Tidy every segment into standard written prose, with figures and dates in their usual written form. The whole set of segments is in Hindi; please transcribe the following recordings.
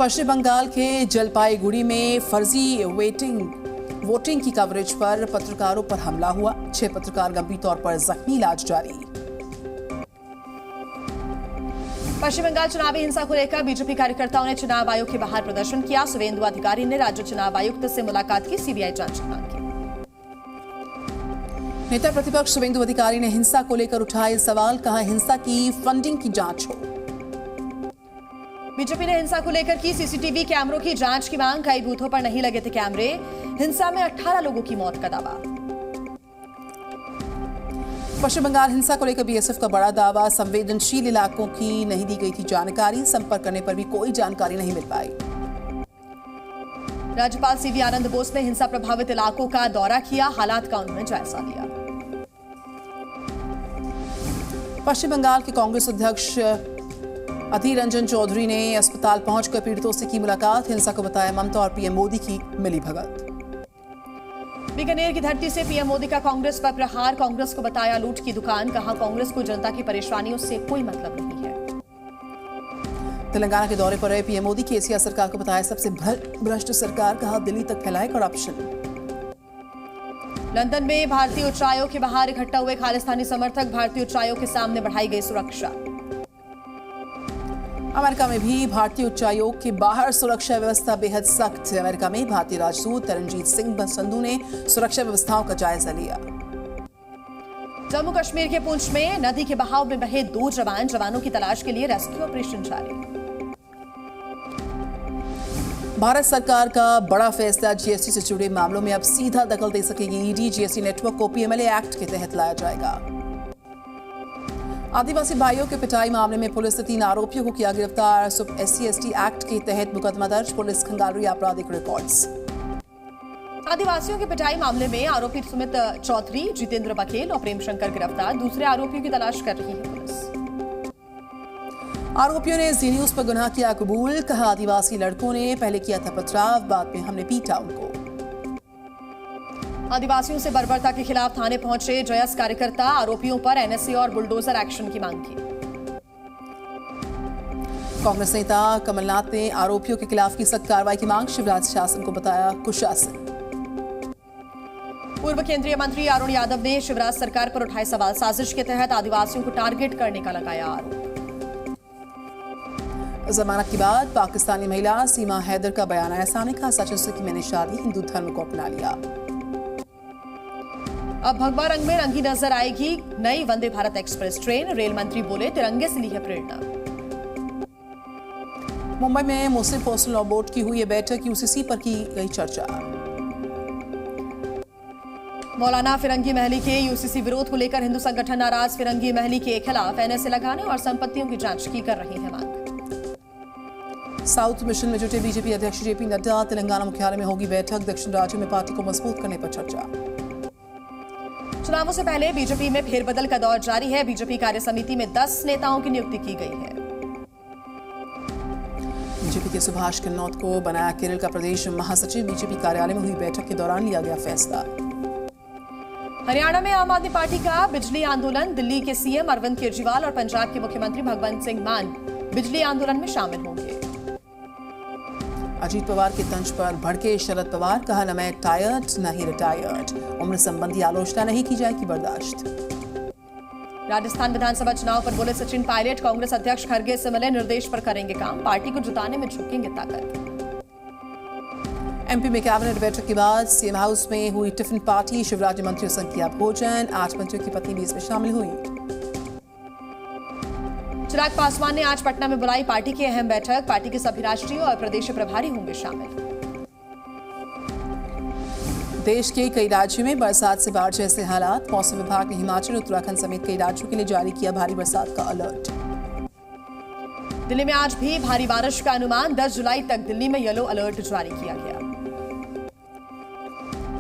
पश्चिम बंगाल के जलपाईगुड़ी में फर्जी वोटिंग की कवरेज पर पत्रकारों पर हमला हुआ। 6 पत्रकार गंभीर तौर पर जख्मी, इलाज जारी। पश्चिम बंगाल चुनावी हिंसा को लेकर बीजेपी कार्यकर्ताओं ने चुनाव आयोग के बाहर प्रदर्शन किया। शुभेंदु अधिकारी ने राज्य चुनाव आयुक्त से मुलाकात की, सीबीआई जांच की मांग की। नेता प्रतिपक्ष शुभेंदु अधिकारी ने हिंसा को लेकर उठाए सवाल, कहा हिंसा की फंडिंग की जांच हो। बीजेपी ने हिंसा को लेकर की सीसीटीवी कैमरों की जांच की मांग। कई बूथों पर नहीं लगे थे कैमरे। हिंसा में 18 लोगों की मौत का दावा। पश्चिम बंगाल हिंसा को लेकर बीएसएफ का बड़ा दावा, संवेदनशील इलाकों की नहीं दी गई थी जानकारी, संपर्क करने पर भी कोई जानकारी नहीं मिल पाई। राज्यपाल सीवी आनंद बोस ने हिंसा प्रभावित इलाकों का दौरा किया, हालात का उन्होंने जायजा लिया। पश्चिम बंगाल के कांग्रेस अध्यक्ष अधीर रंजन चौधरी ने अस्पताल पहुंचकर पीड़ितों से की मुलाकात, हिंसा को बताया ममता और पीएम मोदी की मिलीभगत। बीकानेर की धरती से पीएम मोदी का कांग्रेस पर प्रहार, कांग्रेस को बताया लूट की दुकान, कहा कांग्रेस को जनता की परेशानियों से कोई मतलब नहीं है। तेलंगाना के दौरे पर रहे पीएम मोदी, केसीआर सरकार को बताया सबसे भ्रष्ट सरकार, कहा दिल्ली तक फैलाए करप्शन। लंदन में भारतीय उच्चायोग के बाहर इकट्ठा हुए खालिस्तानी समर्थक, भारतीय उच्चायोग के सामने बढ़ाई गई सुरक्षा। अमेरिका में भी भारतीय उच्चायोग के बाहर सुरक्षा व्यवस्था बेहद सख्त। अमेरिका में भारतीय राजदूत तरनजीत सिंह संधू ने सुरक्षा व्यवस्थाओं का जायजा लिया। जम्मू कश्मीर के पुंछ में नदी के बहाव में बहे 2 जवानों की तलाश के लिए रेस्क्यू ऑपरेशन जारी। भारत सरकार का बड़ा फैसला, जीएसटी से जुड़े मामलों में अब सीधा दखल दे सकेगी ईडी। जीएसटी नेटवर्क को पीएमएलए एक्ट के तहत लाया जाएगा। आदिवासी भाइयों के पिटाई मामले में पुलिस ने 3 आरोपियों को किया गिरफ्तार। SC/ST एक्ट के तहत मुकदमा दर्ज, पुलिस खंगाल रही आपराधिक रिकॉर्ड्स। आदिवासियों के पिटाई मामले में आरोपी सुमित चौधरी, जितेंद्र बघेल और प्रेम शंकर गिरफ्तार। दूसरे आरोपियों की तलाश कर रही है पुलिस। आरोपियों ने जी न्यूज पर गुनाह किया कबूल, कहा आदिवासी लड़कों ने पहले किया था पथराव, बाद में हमने पीटा उनको। आदिवासियों से बर्बरता के खिलाफ थाने पहुंचे जयस कार्यकर्ता, आरोपियों पर एनएसए और बुलडोजर एक्शन की मांग की। कांग्रेस नेता कमलनाथ ने आरोपियों के खिलाफ की सख्त कार्रवाई की मांग, शिवराज शासन को बताया कुशासन। पूर्व केंद्रीय मंत्री अरुण यादव ने शिवराज सरकार पर उठाए सवाल, साजिश के तहत आदिवासियों को टारगेट करने का लगाया आरोप। जमानत के बाद पाकिस्तानी महिला सीमा हैदर का बयान आया सामने, कहा सच से कि मैंने शादी हिंदू धर्म को अपना लिया। अब भगवा रंग में रंगी नजर आएगी नई Vande Bharat express train, rail मंत्री बोले तिरंगे से ली है प्रेरणा। मुंबई में मुस्लिम पर्सनल लॉ बोर्ड की हुई है बैठक, यूसीसी पर की गई चर्चा। मौलाना फिरंगी महली के यूसीसी विरोध को लेकर हिंदू संगठन नाराज, फिरंगी महली के खिलाफ एनएसए लगाने और संपत्तियों की जांच की कर रही है मांग। साउथ मिशन में जुटे बीजेपी अध्यक्ष जेपी नड्डा, तेलंगाना मुख्यालय में होगी बैठक, दक्षिण राज्यों में पार्टी को मजबूत करने पर चर्चा। चुनावों से पहले बीजेपी में फेरबदल का दौर जारी है। बीजेपी कार्य समिति में 10 नेताओं की नियुक्ति की गई है। बीजेपी के सुभाष किन्नौत को बनाया केरल का प्रदेश महासचिव, बीजेपी कार्यालय में हुई बैठक के दौरान लिया गया फैसला। हरियाणा में आम आदमी पार्टी का बिजली आंदोलन, दिल्ली के सीएम अरविंद केजरीवाल और पंजाब के मुख्यमंत्री भगवंत सिंह मान बिजली आंदोलन में शामिल होंगे। अजीत पवार के तंज पर भड़के शरद पवार, कहा न मैं टायर्ड न ही रिटायर्ड, उम्र संबंधी आलोचना नहीं की जाएगी बर्दाश्त। राजस्थान विधानसभा चुनाव पर बोले सचिन पायलट, कांग्रेस अध्यक्ष खड़गे से मिले, निर्देश पर करेंगे काम, पार्टी को जिताने में झोंकेंगे ताकत। एमपी में कैबिनेट बैठक के बाद सीएम हाउस में हुई टिफिन पार्टी, शिवराज ने मंत्रियों संग किया भोजन, 8 मंत्रियों की पत्नी भी इसमें शामिल हुई। चिराग पासवान ने आज पटना में बुलाई पार्टी की अहम बैठक, पार्टी के सभी राष्ट्रीय और प्रदेश प्रभारी होंगे शामिल। देश के कई राज्यों में बरसात से बाढ़ जैसे हालात, मौसम विभाग ने हिमाचल, उत्तराखंड समेत कई राज्यों के लिए जारी किया भारी बरसात का अलर्ट। दिल्ली में आज भी भारी बारिश का अनुमान, 10 जुलाई तक दिल्ली में येलो अलर्ट जारी किया गया।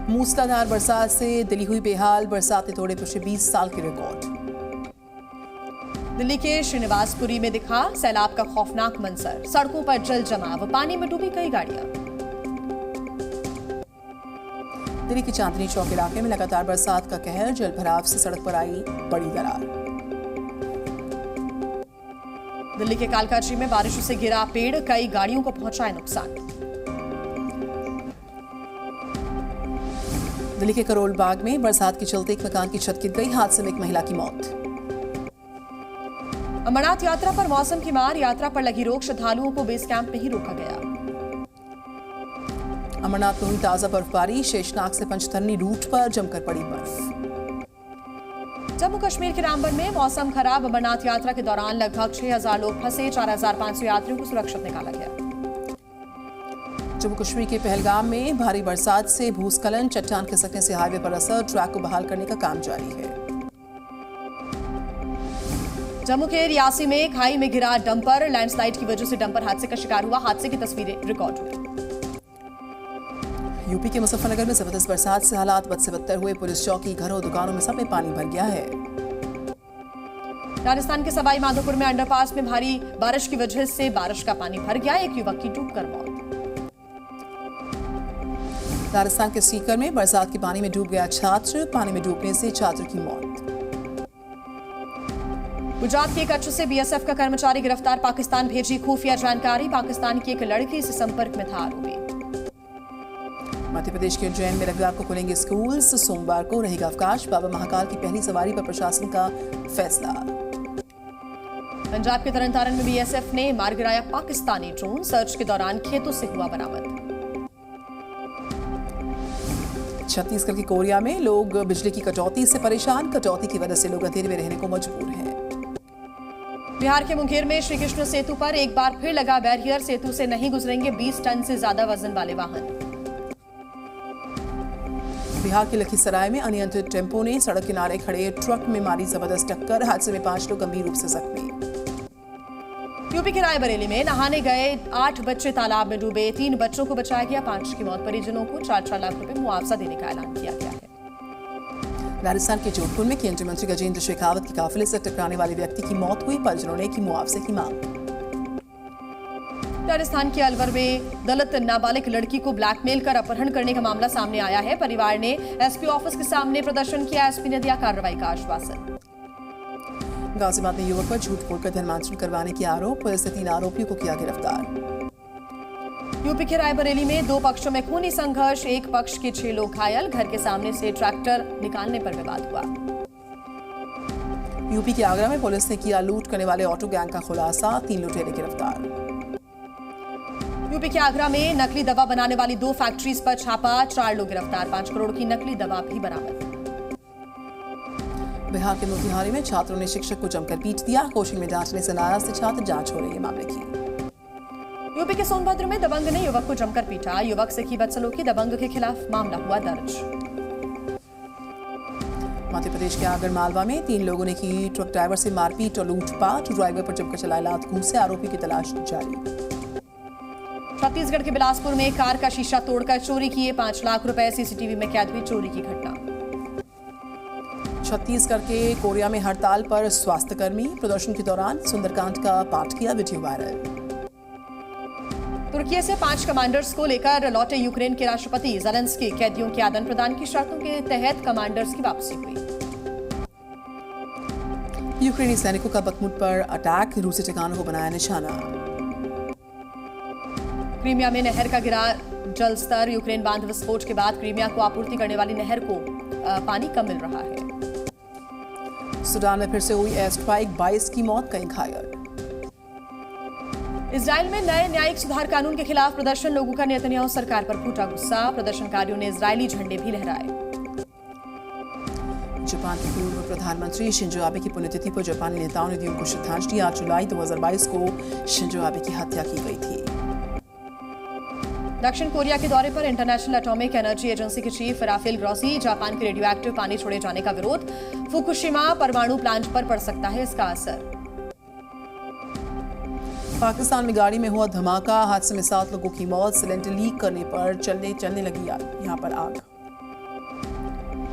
मूसलाधार बरसात से दिल्ली हुई बेहाल, बरसात ने तोड़े पिछले 20 साल के रिकॉर्ड। दिल्ली के श्रीनिवासपुरी में दिखा सैलाब का खौफनाक मंजर, सड़कों पर जल जमाव, पानी में डूबी कई गाड़ियां। दिल्ली के चांदनी चौक इलाके में लगातार बरसात का कहर, जल भराव से सड़क पर आई बड़ी दरार। दिल्ली के कालकाजी में बारिश से गिरा पेड़, कई गाड़ियों को पहुंचाया नुकसान। दिल्ली के करोल बाग में बरसात के चलते एक मकान की छत गिर गई, हादसे में एक महिला की मौत। अमरनाथ यात्रा पर मौसम की मार, यात्रा पर लगी रोक, श्रद्धालुओं को बेस कैंप में ही रोका गया। अमरनाथ में हुई ताजा बर्फबारी, शेषनाग से पंचतरनी रूट पर जमकर पड़ी बर्फ। जम्मू कश्मीर के रामबन में मौसम खराब, अमरनाथ यात्रा के दौरान लगभग 6000 लोग फंसे, 4500 यात्रियों को सुरक्षित निकाला गया। जम्मू कश्मीर के पहलगाम में भारी बरसात से भूस्खलन, चट्टान खिसकने से हाईवे पर असर, ट्रैक को बहाल करने का काम जारी है। जम्मू के रियासी में खाई में गिरा डंपर, लैंडस्लाइड की वजह से डंपर हादसे का शिकार हुआ, हादसे की तस्वीरें रिकॉर्ड हुई। यूपी के मुजफ्फरनगर में जबरदस्त बरसात से हालात बद से बदतर हुए, पुलिस चौकी, घरों, दुकानों में सब में पानी भर गया है। राजस्थान के सवाई माधोपुर में अंडरपास में भारी बारिश की वजह से बारिश का पानी भर गया, एक युवक की डूबकर मौत। राजस्थान के सीकर में बरसात के पानी में डूब गया छात्र, पानी में डूबने से छात्र की मौत। गुजरात के कच्छ से बीएसएफ का कर्मचारी गिरफ्तार, पाकिस्तान भेजी खुफिया जानकारी, पाकिस्तान की एक लड़की से संपर्क में था आरोपी। मध्य प्रदेश के उज्जैन में रविवार को खुलेंगे स्कूल, सोमवार को रहेगा अवकाश, बाबा महाकाल की पहली सवारी पर प्रशासन का फैसला। पंजाब के तरनतारन में बीएसएफ ने मार गिराया पाकिस्तानी ड्रोन, सर्च के दौरान खेतों से हुआ बरामद। छत्तीसगढ़ की कोरिया में लोग बिजली की कटौती से परेशान, कटौती की वजह से लोग अंधेरे में रहने को मजबूर हैं। बिहार के मुंगेर में श्री कृष्ण सेतु पर एक बार फिर लगा बैरियर, सेतु से नहीं गुजरेंगे 20 टन से ज्यादा वजन वाले वाहन। बिहार के लखीसराय में अनियंत्रित टेम्पो ने सड़क किनारे खड़े ट्रक में मारी जबरदस्त टक्कर, हादसे में 5 लोग गंभीर रूप से जख्मी। यूपी के रायबरेली में नहाने गए 8 बच्चे तालाब में डूबे, 3 बच्चों को बचाया गया, 5 की मौत, परिजनों को 4-4 लाख रुपए मुआवजा देने का ऐलान किया गया है। राजस्थान के जोधपुर में केंद्रीय मंत्री गजेंद्र शेखावत की काफिले से टकराने वाले व्यक्ति की मौत हुई, परिजनों ने की मुआवजे की मांग। राजस्थान के अलवर में दलित नाबालिग लड़की को ब्लैकमेल कर अपहरण करने का मामला सामने आया है, परिवार ने एसपी ऑफिस के सामने प्रदर्शन किया, एसपी ने दिया कार्रवाई का आश्वासन। गाजियाबाद में युवक पर झूठ बोलकर धर्मांतरण करवाने के आरोप, पुलिस ने 3 आरोपियों को किया गिरफ्तार। यूपी के रायबरेली में 2 पक्षों में खूनी संघर्ष, एक पक्ष के 6 लोग घायल, घर के सामने से ट्रैक्टर निकालने पर विवाद हुआ। यूपी के आगरा में पुलिस ने किया लूट करने वाले ऑटो गैंग का खुलासा, 3 लुटेरे गिरफ्तार। यूपी के आगरा में नकली दवा बनाने वाली 2 फैक्ट्रीज पर छापा, 4 लोग गिरफ्तार, 5 करोड़ की नकली दवा भी बरामद। बिहार के मोतिहारी में छात्रों ने शिक्षक को जमकर पीट दिया, कोचिंग में डांटने से नाराज थे छात्र, जांच हो रही है मामले की। यूपी के सोनभद्र में दबंग ने युवक को जमकर पीटा, युवक से की बदसलूकी, दबंग के खिलाफ मामला हुआ दर्ज। मध्य प्रदेश के आगर मालवा में 3 लोगों ने की ट्रक ड्राइवर से मारपीट और लूटपाट, ड्राइवर पर जमकर चलाए लात घूंसे, आरोपी की तलाश जारी। छत्तीसगढ़ के बिलासपुर में कार का शीशा तोड़कर चोरी किए 5 लाख रुपए, सीसीटीवी में कैद हुई चोरी की घटना। छत्तीसगढ़ के कोरिया में हड़ताल पर स्वास्थ्यकर्मी, प्रदर्शन के दौरान सुंदरकांड का पाठ किया, वीडियो वायरल। तुर्की से 5 कमांडर्स को लेकर लौटे यूक्रेन के राष्ट्रपति ज़ेलेंस्की, कैदियों के आदान प्रदान की शर्तों के तहत कमांडर्स की वापसी हुई। यूक्रेनी सैनिकों का बखमुट पर अटैक, रूसी ठिकानों को बनाया निशाना। क्रीमिया में नहर का गिरा जल स्तर, यूक्रेन बांध विस्फोट के बाद क्रीमिया को आपूर्ति करने वाली नहर को पानी कम मिल रहा है। सूडान में फिर से हुई एयर स्ट्राइक, 22 की मौत, कई घायल। इजराइल में नए न्यायिक सुधार कानून के खिलाफ प्रदर्शन, लोगों का नेतन्याहू सरकार पर फूटा गुस्सा, प्रदर्शनकारियों ने इजरायली झंडे भी लहराए। जापान के पूर्व प्रधानमंत्री शिंजो आबे की पुण्यतिथि पर जापानी नेताओं ने दी उनको श्रद्धांजलि, 8 जुलाई 2022 को शिंजो आबे की हत्या की गई थी। दक्षिण कोरिया के दौरे पर इंटरनेशनल एटॉमिक एनर्जी एजेंसी के चीफ राफेल ग्रॉसी, जापान के रेडियो एक्टिव पानी छोड़े जाने का विरोध, फुकुशिमा परमाणु प्लांट पर पड़ सकता है इसका असर। पाकिस्तान में गाड़ी में हुआ धमाका, हादसे में 7 लोगों की मौत, सिलेंडर लीक करने पर चलने लगी यहां पर आग।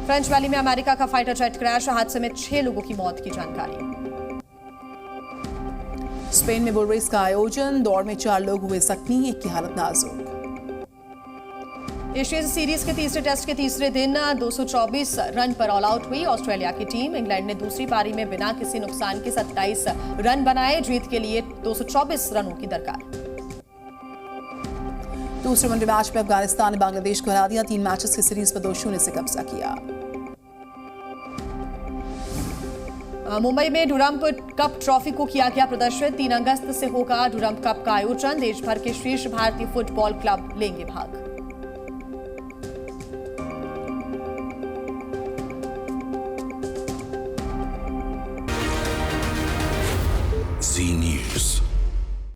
फ्रेंच वैली में अमेरिका का फाइटर जेट क्रैश, हादसे में 6 लोगों की मौत की जानकारी। स्पेन में बुल रेस का आयोजन, दौड़ में 4 लोग हुए जख्मी, एक की हालत नाजुक। एशियाई सीरीज के तीसरे टेस्ट के तीसरे दिन 224 रन पर ऑल आउट हुई ऑस्ट्रेलिया की टीम। इंग्लैंड ने दूसरी पारी में बिना किसी नुकसान के 27 रन बनाए। जीत के लिए 224 रनों की दरकार। दूसरे वनडे मैच में अफगानिस्तान ने बांग्लादेश को हरा दिया। 3 मैचेस की सीरीज पर 2-0 से कब्जा किया। मुंबई में डुरंप कप ट्रॉफी को किया गया प्रदर्शित। 3 अगस्त से होगा डुरंप कप का आयोजन। देश भर के शीर्ष भारतीय फुटबॉल क्लब लेंगे भाग।